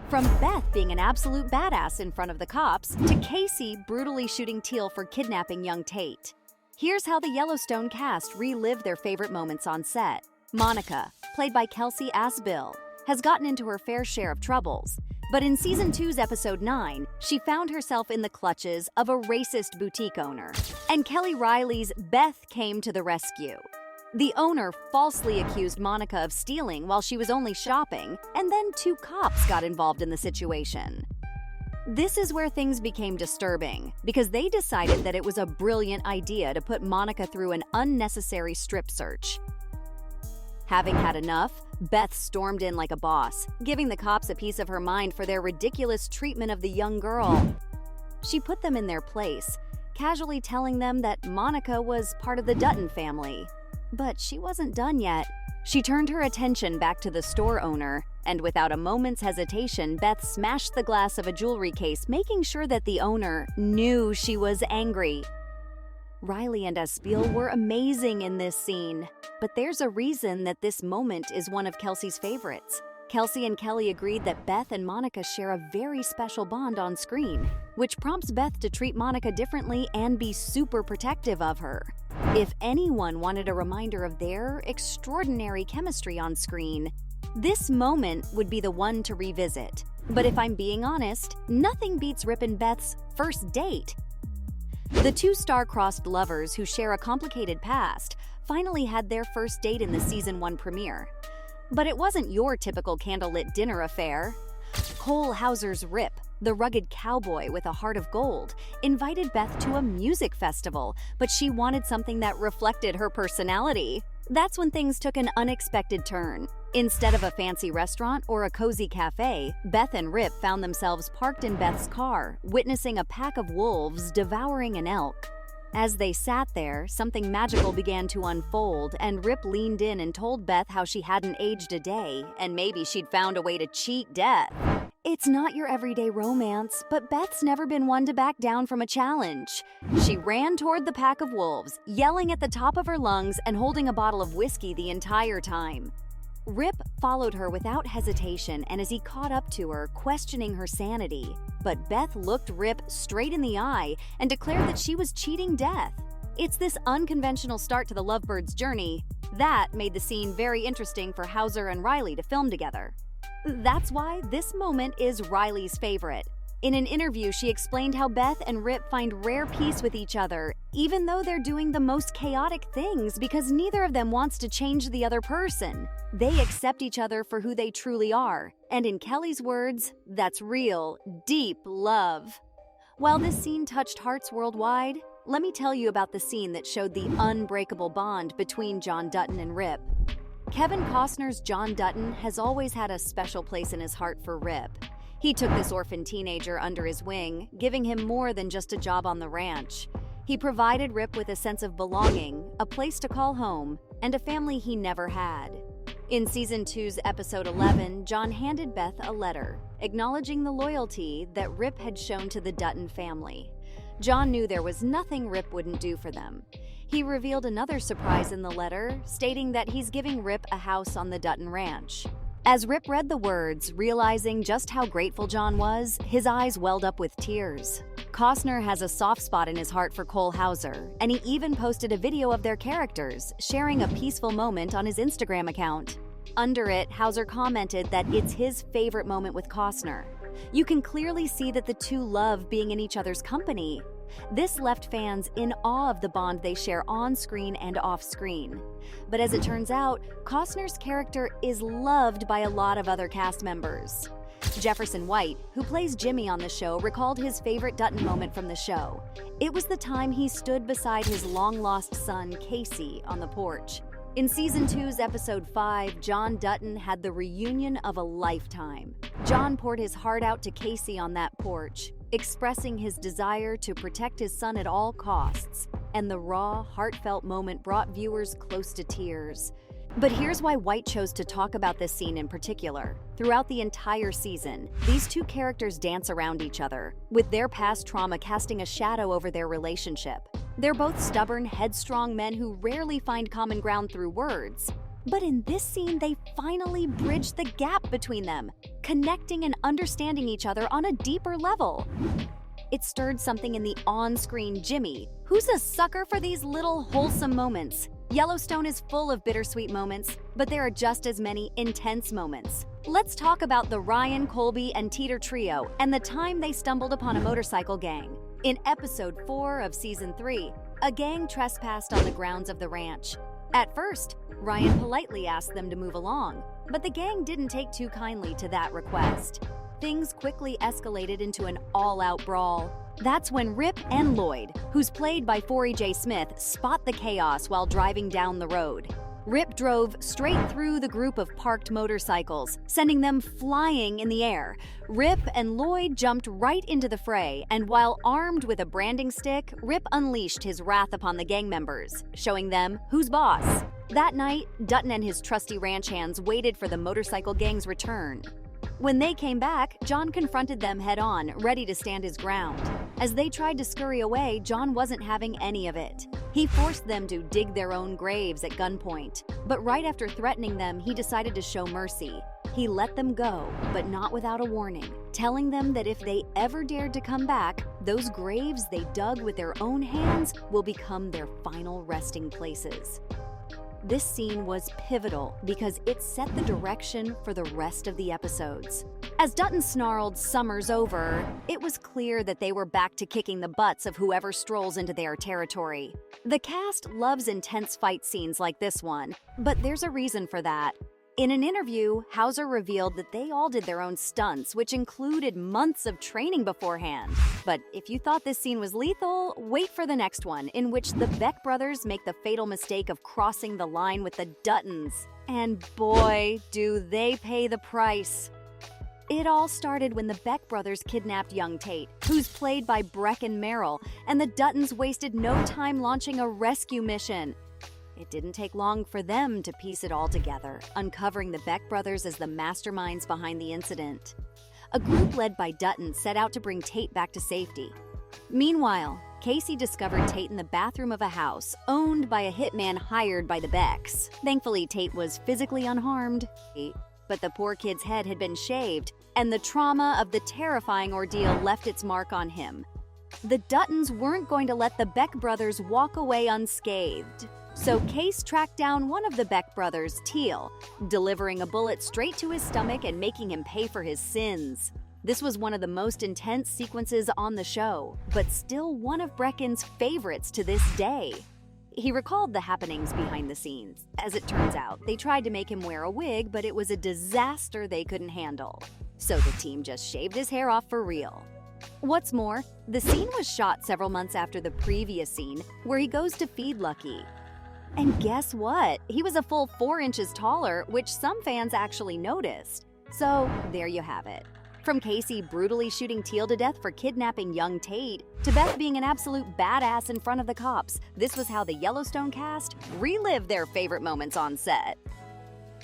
From Beth being an absolute badass in front of the cops to Casey brutally shooting Teal for kidnapping young Tate. Here's how the Yellowstone cast relived their favorite moments on set. Monica, played by Kelsey Asbill, has gotten into her fair share of troubles. But in Season 2's Episode 9, she found herself in the clutches of a racist boutique owner. And Kelly Riley's Beth came to the rescue. The owner falsely accused Monica of stealing while she was only shopping, and then 2 cops got involved in the situation. This is where things became disturbing, because they decided that it was a brilliant idea to put Monica through an unnecessary strip search. Having had enough, Beth stormed in like a boss, giving the cops a piece of her mind for their ridiculous treatment of the young girl. She put them in their place, casually telling them that Monica was part of the Dutton family. But she wasn't done yet. She turned her attention back to the store owner, and without a moment's hesitation, Beth smashed the glass of a jewelry case, making sure that the owner knew she was angry. Riley and Asbill were amazing in this scene, but there's a reason that this moment is one of Kelsey's favorites. Kelsey and Kelly agreed that Beth and Monica share a very special bond on screen, which prompts Beth to treat Monica differently and be super protective of her. If anyone wanted a reminder of their extraordinary chemistry on screen, this moment would be the one to revisit. But if I'm being honest, nothing beats Rip and Beth's first date. The 2 star-crossed lovers who share a complicated past finally had their first date in the Season 1 premiere. But it wasn't your typical candlelit dinner affair. Cole Hauser's Rip, the rugged cowboy with a heart of gold, invited Beth to a music festival, but she wanted something that reflected her personality. That's when things took an unexpected turn. Instead of a fancy restaurant or a cozy cafe, Beth and Rip found themselves parked in Beth's car, witnessing a pack of wolves devouring an elk. As they sat there, something magical began to unfold, and Rip leaned in and told Beth how she hadn't aged a day, and maybe she'd found a way to cheat death. It's not your everyday romance, but Beth's never been one to back down from a challenge. She ran toward the pack of wolves, yelling at the top of her lungs and holding a bottle of whiskey the entire time. Rip followed her without hesitation, and as he caught up to her, questioning her sanity. But Beth looked Rip straight in the eye and declared that she was cheating death. It's this unconventional start to the lovebirds' journey that made the scene very interesting for Hauser and Riley to film together. That's why this moment is Riley's favorite. In an interview, she explained how Beth and Rip find rare peace with each other, even though they're doing the most chaotic things, because neither of them wants to change the other person. They accept each other for who they truly are. And in Kelly's words, that's real, deep love. While this scene touched hearts worldwide, let me tell you about the scene that showed the unbreakable bond between John Dutton and Rip. Kevin Costner's John Dutton has always had a special place in his heart for Rip. He took this orphan teenager under his wing, giving him more than just a job on the ranch. He provided Rip with a sense of belonging, a place to call home, and a family he never had. In Season 2's Episode 11, John handed Beth a letter, acknowledging the loyalty that Rip had shown to the Dutton family. John knew there was nothing Rip wouldn't do for them. He revealed another surprise in the letter, stating that he's giving Rip a house on the Dutton ranch. As Rip read the words, realizing just how grateful John was, his eyes welled up with tears. Costner has a soft spot in his heart for Cole Hauser, and he even posted a video of their characters, sharing a peaceful moment on his Instagram account. Under it, Hauser commented that it's his favorite moment with Costner. You can clearly see that the 2 love being in each other's company. This left fans in awe of the bond they share on-screen and off-screen. But as it turns out, Costner's character is loved by a lot of other cast members. Jefferson White, who plays Jimmy on the show, recalled his favorite Dutton moment from the show. It was the time he stood beside his long-lost son, Casey, on the porch. In Season 2's Episode 5, John Dutton had the reunion of a lifetime. John poured his heart out to Casey on that porch, expressing his desire to protect his son at all costs, and the raw, heartfelt moment brought viewers close to tears. But here's why White chose to talk about this scene in particular. Throughout the entire season, these 2 characters dance around each other, with their past trauma casting a shadow over their relationship. They're both stubborn, headstrong men who rarely find common ground through words. But in this scene, they finally bridged the gap between them, connecting and understanding each other on a deeper level. It stirred something in the on-screen Jimmy, who's a sucker for these little wholesome moments. Yellowstone is full of bittersweet moments, but there are just as many intense moments. Let's talk about the Ryan, Colby, and Teeter trio and the time they stumbled upon a motorcycle gang. In episode 4 of season 3, a gang trespassed on the grounds of the ranch. At first, Ryan politely asked them to move along, but the gang didn't take too kindly to that request. Things quickly escalated into an all-out brawl. That's when Rip and Lloyd, who's played by Forey J. Smith, spot the chaos while driving down the road. Rip drove straight through the group of parked motorcycles, sending them flying in the air. Rip and Lloyd jumped right into the fray, and while armed with a branding stick, Rip unleashed his wrath upon the gang members, showing them who's boss. That night, Dutton and his trusty ranch hands waited for the motorcycle gang's return. When they came back, John confronted them head-on, ready to stand his ground. As they tried to scurry away, John wasn't having any of it. He forced them to dig their own graves at gunpoint. But right after threatening them, he decided to show mercy. He let them go, but not without a warning, telling them that if they ever dared to come back, those graves they dug with their own hands will become their final resting places. This scene was pivotal because it set the direction for the rest of the episodes. As Dutton snarled, "Summer's over," it was clear that they were back to kicking the butts of whoever strolls into their territory. The cast loves intense fight scenes like this one, but there's a reason for that. In an interview, Hauser revealed that they all did their own stunts, which included months of training beforehand. But if you thought this scene was lethal, wait for the next one, in which the Beck brothers make the fatal mistake of crossing the line with the Duttons. And boy, do they pay the price. It all started when the Beck brothers kidnapped young Tate, who's played by Brecken Merrill, and the Duttons wasted no time launching a rescue mission. It didn't take long for them to piece it all together, uncovering the Beck brothers as the masterminds behind the incident. A group led by Dutton set out to bring Tate back to safety. Meanwhile, Casey discovered Tate in the bathroom of a house owned by a hitman hired by the Becks. Thankfully, Tate was physically unharmed, but the poor kid's head had been shaved, and the trauma of the terrifying ordeal left its mark on him. The Duttons weren't going to let the Beck brothers walk away unscathed. So Case tracked down one of the Beck brothers, Teal, delivering a bullet straight to his stomach and making him pay for his sins. This was one of the most intense sequences on the show, but still one of Brecken's favorites to this day. He recalled the happenings behind the scenes. As it turns out, they tried to make him wear a wig, but it was a disaster they couldn't handle. So the team just shaved his hair off for real. What's more, the scene was shot several months after the previous scene, where he goes to feed Lucky. And guess what? He was a full 4 inches taller, which some fans actually noticed. So there you have it. From Casey brutally shooting Teal to death for kidnapping young Tate, to Beth being an absolute badass in front of the cops, this was how the Yellowstone cast relived their favorite moments on set.